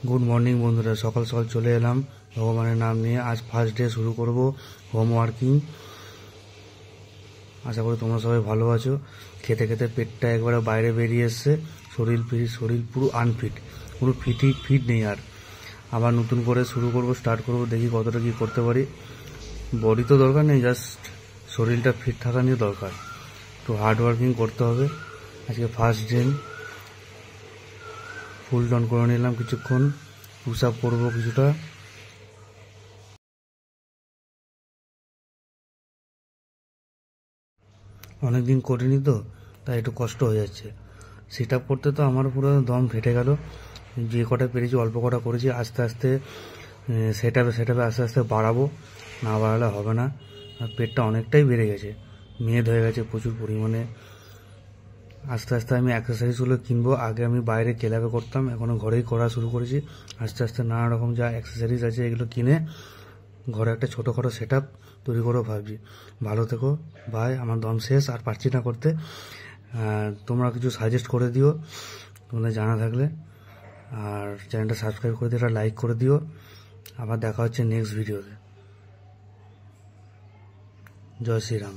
Good morning বন্ধুরা, সকাল সকাল চলে এলাম ভগবানের নাম নিয়ে। আজ ফার্স্ট ডে শুরু করব হোম ওয়ার্কিং। আশা করি তোমরা সবাই ভালো আছো। খেতে খেতে পেটটা একবারে বাইরে বেরিয়ে এসছে, শরীর পুরো আনফিট, কোনো ফিট নেই। আর আবার নতুন করে শুরু করব, স্টার্ট করব, দেখি কতটা কি করতে পারি। বডি তো দরকার নেই, জাস্ট শরীরটা ফিট থাকা নিয়ে দরকার। তো হার্ড ওয়ার্কিং করতে হবে। আজকে ফার্স্ট ডে, ফুল ডাউন করে নিলাম কিছুক্ষণ, পুশ আপ করবো কিছুটা। অনেকদিন করিনি তো, তাই একটু কষ্ট হয়ে যাচ্ছে। সিট আপ করতে তো আমার পুরো দম ফেটে গেল। যে কটা পেরেছি অল্প কটা করেছি। আস্তে আস্তে সেট আপে আস্তে আস্তে বাড়াবো, না বাড়ালে হবে না। আর পেটটা অনেকটাই বেড়ে গেছে, মেদ হয়ে গেছে প্রচুর পরিমাণে। আস্তে আস্তে আমি এক্সারসাইজগুলো কিনবো। আগে আমি বাইরে ক্লাবে করতাম, এখনও ঘরেই করা শুরু করেছি। আস্তে আস্তে নানা রকম যা এক্সারসাইজ আছে এগুলো কিনে ঘরে একটা ছোটোখাটো সেট আপ তৈরি করেও ভাবছি। ভালো থেকো, বাই। আমার দম শেষ, আর পারছি না করতে। তোমরা কিছু সাজেস্ট করে দিও তোমাদের জানা থাকলে, আর চ্যানেলটা সাবস্ক্রাইব করে দিও, একটা লাইক করে দিও। আবার দেখা হচ্ছে নেক্সট ভিডিওতে। জয় শ্রীরাম।